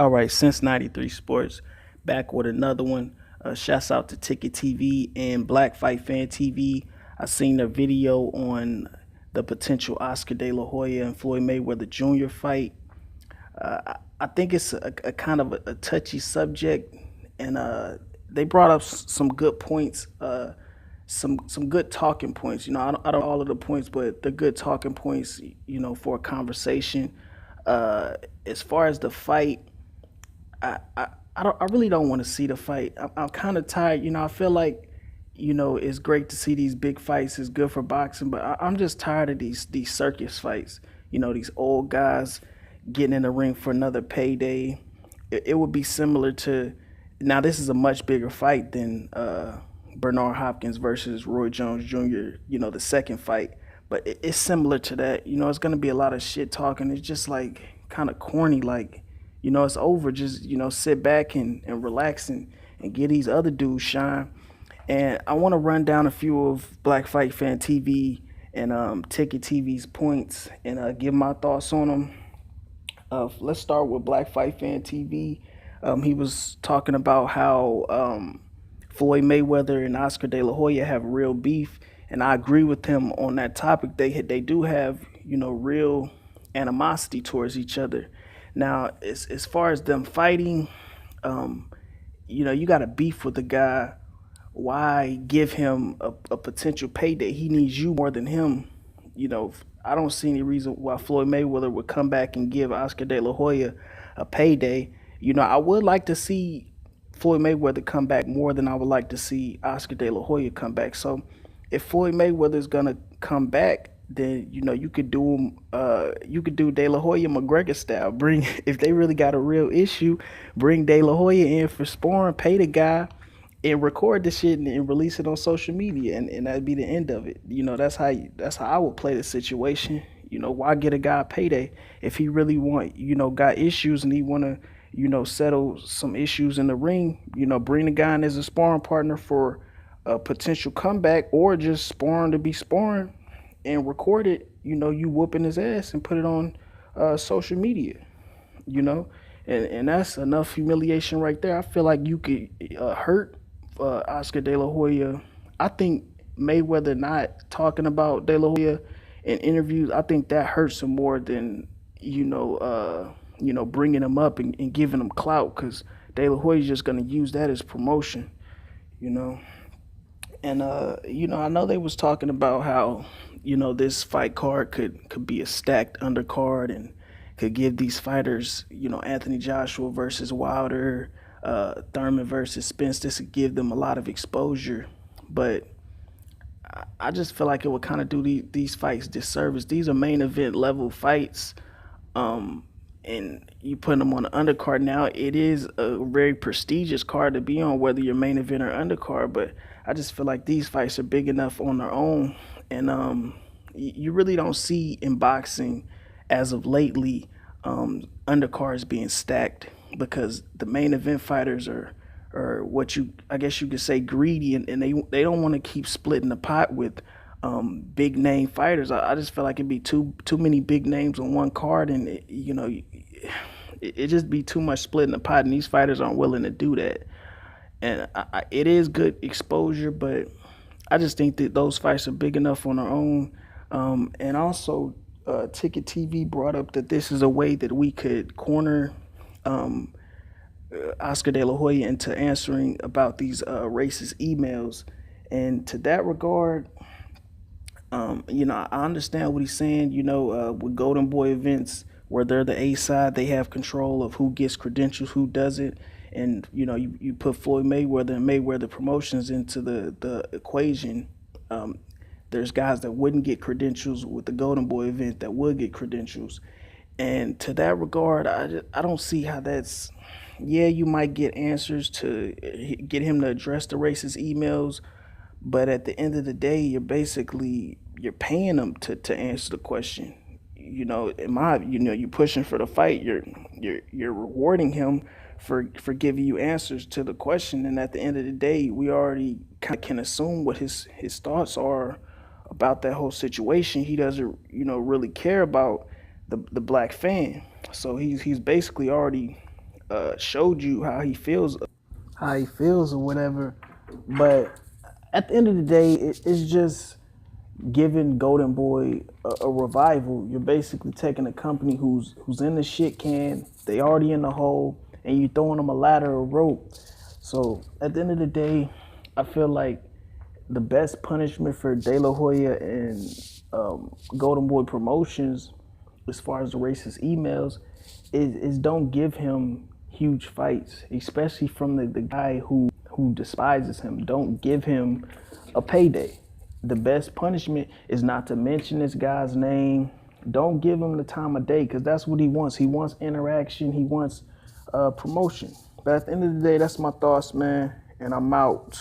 All right, since 93 Sports, back with another one. Shouts out to Ticket TV and Black Fight Fan TV. I seen a video on the potential Oscar De La Hoya and Floyd Mayweather Jr. fight. I think it's a kind of a touchy subject, and they brought up some good points, some good talking points. I don't all of the points, but the good talking points. For a conversation. As far as the fight, I really don't want to see the fight. I'm kind of tired. I feel like it's great to see these big fights. It's good for boxing, but I'm just tired of these circus fights. These old guys getting in the ring for another payday. It would be similar to now. This is a much bigger fight than Bernard Hopkins versus Roy Jones Jr. The second fight, but it's similar to that. It's gonna be a lot of shit talking. It's just like kind of corny. Like it's over. Just sit back and relax and get these other dudes shine. And I want to run down a few of Black Fight Fan TV and Ticket TV's points and give my thoughts on them. Let's start with Black Fight Fan TV. He was talking about how Floyd Mayweather and Oscar De La Hoya have real beef, and I agree with him on that topic. They do have real animosity towards each other. Now, as far as them fighting, you got a beef with the guy. Why give him a potential payday? He needs you more than him. I don't see any reason why Floyd Mayweather would come back and give Oscar De La Hoya a payday. I would like to see Floyd Mayweather come back more than I would like to see Oscar De La Hoya come back. So if Floyd Mayweather is gonna come back, then you could do him. You could do De La Hoya McGregor style. Bring if they really got a real issue, bring De La Hoya in for sparring, pay the guy, and record the shit and release it on social media, and that'd be the end of it. That's how I would play the situation. Why get a guy a payday if he really got issues and he wanna settle some issues in the ring. Bring the guy in as a sparring partner for a potential comeback, or just sparring to be sparring and record it. You whooping his ass and put it on social media. And that's enough humiliation right there. I feel like you could hurt Oscar De La Hoya. I think Mayweather not talking about De La Hoya in interviews, I think that hurts him more than bringing him up and giving him clout, because De La Hoya's just gonna use that as promotion. You know. And I know they was talking about how this fight card could be a stacked undercard and could give these fighters, Anthony Joshua versus Wilder, Thurman versus Spence. This would give them a lot of exposure, but I just feel like it would kind of do these fights disservice. These are main event level fights, and you put them on the undercard. Now it is a very prestigious card to be on, whether you're main event or undercard. But I just feel like these fights are big enough on their own, and you really don't see in boxing as of lately undercards being stacked, because the main event fighters are what I guess you could say greedy, and they don't want to keep splitting the pot with big name fighters. I just feel like it'd be too many big names on one card, and it just be too much splitting the pot, and these fighters aren't willing to do that. And it is good exposure, but I just think that those fights are big enough on their own. And also, Ticket TV brought up that this is a way that we could corner Oscar De La Hoya into answering about these racist emails. And to that regard, I understand what he's saying. With Golden Boy events, where they're the A side, they have control of who gets credentials, who doesn't. And you put Floyd Mayweather and Mayweather Promotions into the equation. There's guys that wouldn't get credentials with the Golden Boy event that would get credentials. And to that regard, I don't see how that's. Yeah, you might get answers to get him to address the racist emails, but at the end of the day, you're paying him to answer the question. You're pushing for the fight. You're rewarding him for giving you answers to the question. And at the end of the day, we already kind of can assume what his thoughts are about that whole situation. He doesn't really care about the black fan. So he's basically already showed you how he feels or whatever. But at the end of the day, it's just giving Golden Boy a revival. You're basically taking a company who's in the shit can, they already in the hole, and you throwing them a ladder or rope. So at the end of the day, I feel like the best punishment for De La Hoya and Golden Boy Promotions, as far as the racist emails, is don't give him huge fights, especially from the guy who despises him. Don't give him a payday. The best punishment is not to mention this guy's name. Don't give him the time of day, because that's what he wants. He wants interaction. He wants promotion. But at the end of the day, that's my thoughts, man. And I'm out.